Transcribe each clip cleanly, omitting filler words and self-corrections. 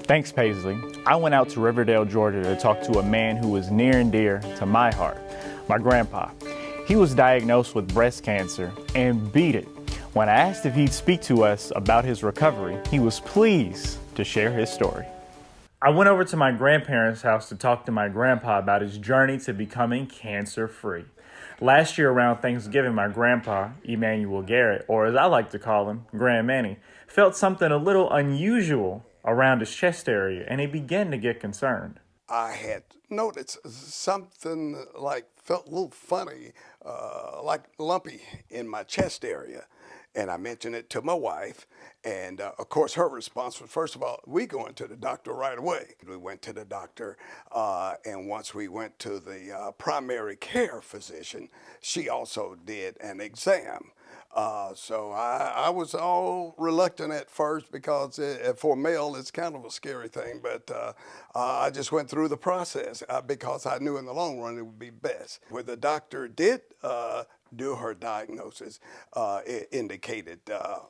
Thanks, Paisley. I went out to Riverdale, Georgia to talk to a man who was near and dear to my heart, my grandpa. He was diagnosed with breast cancer and beat it. When I asked if he'd speak to us about his recovery, he was pleased to share his story. I went over to my grandparents' house to talk to my grandpa about his journey to becoming cancer-free. Last year around Thanksgiving, my grandpa, Emmanuel Garrett, or as I like to call him, Grand Manny, felt something a little unusual around his chest area, and he began to get concerned. I had noticed something felt a little funny, like lumpy in my chest area. And I mentioned it to my wife. And of course, her response was, first of all, we going to the doctor right away. We went to the doctor. And once we went to the primary care physician, she also did an exam. So I was all reluctant at first because for a male, it's kind of a scary thing. But I just went through the process because I knew in the long run it would be best. When the doctor did do her diagnosis, it indicated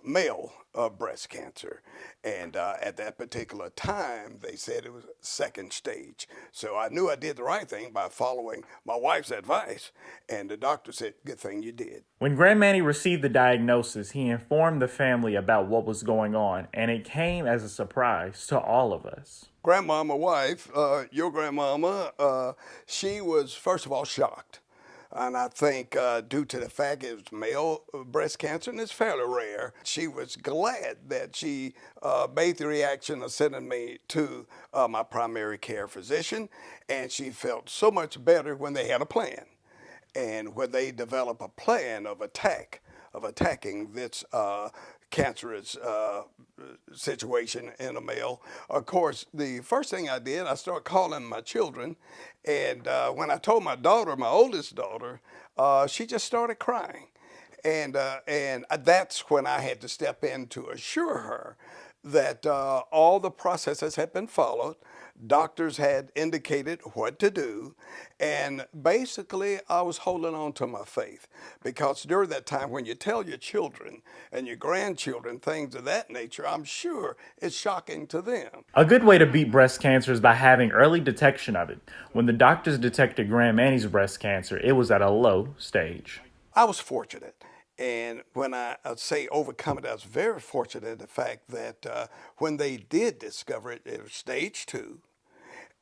male breast cancer. And at that particular time, they said it was second stage. So I knew I did the right thing by following my wife's advice. And the doctor said, good thing you did. When Grand Manny received the diagnosis, he informed the family about what was going on, and it came as a surprise to all of us. Grandmama, wife, your grandmama, she was, first of all, shocked. And I think due to the fact it was male breast cancer, and it's fairly rare, she was glad that she made the reaction of sending me to my primary care physician. And she felt so much better when they had a plan. And when they develop a plan of attacking this cancerous situation in a male. Of course, the first thing I did, I started calling my children. And when I told my daughter, my oldest daughter, she just started crying. And that's when I had to step in to assure her that all the processes had been followed. Doctors had indicated what to do, and basically I was holding on to my faith, because during that time when you tell your children and your grandchildren things of that nature, I'm sure it's shocking to them. A good way to beat breast cancer is by having early detection of it. When the doctors detected Grand Manny's breast cancer, it was at a low stage. I was fortunate. And when I say overcome it, I was very fortunate in the fact that when they did discover it, it was stage 2.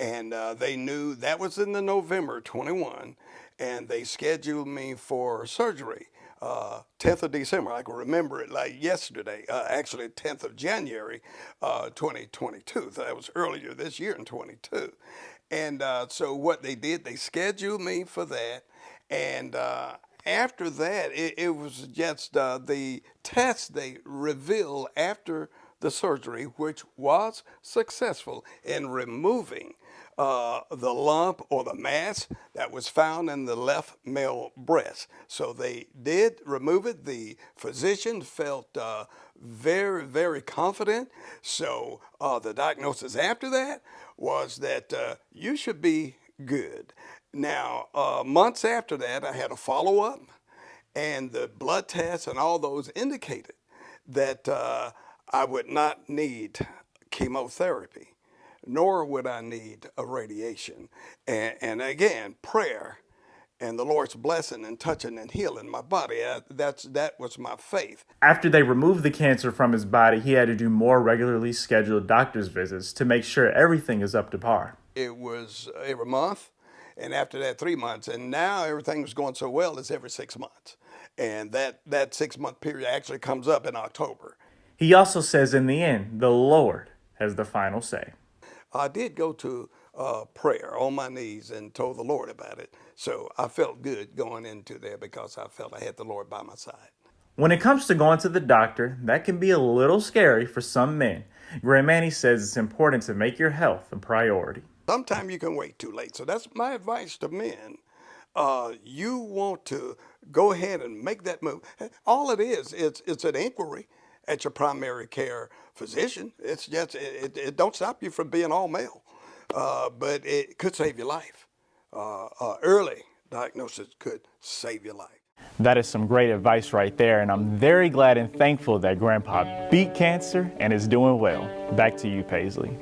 And they knew that was in the November 21. And they scheduled me for surgery 10th of December. I can remember it like yesterday, actually 10th of January 2022. So that was earlier this year in 22. And so what they did, they scheduled me for that. And after that, it was just the test they revealed after the surgery, which was successful in removing the lump or the mass that was found in the left male breast. So they did remove it. The physician felt very, very confident. So the diagnosis after that was that you should be good. Now, months after that, I had a follow-up, and the blood tests and all those indicated that I would not need chemotherapy, nor would I need a radiation. And again, prayer and the Lord's blessing and touching and healing my body, that was my faith. After they removed the cancer from his body, he had to do more regularly scheduled doctor's visits to make sure everything is up to par. It was every month. And after that, 3 months. And now everything was going so well, it's every 6 months. And that 6-month period actually comes up in October. He also says in the end, the Lord has the final say. I did go to prayer on my knees and told the Lord about it. So I felt good going into there because I felt I had the Lord by my side. When it comes to going to the doctor, that can be a little scary for some men. Grand Manny says it's important to make your health a priority. Sometimes you can wait too late. So that's my advice to men. You want to go ahead and make that move. All it is, it's an inquiry at your primary care physician. It's just, it don't stop you from being all male, but it could save your life. Early diagnosis could save your life. That is some great advice right there, and I'm very glad and thankful that Grandpa beat cancer and is doing well. Back to you, Paisley.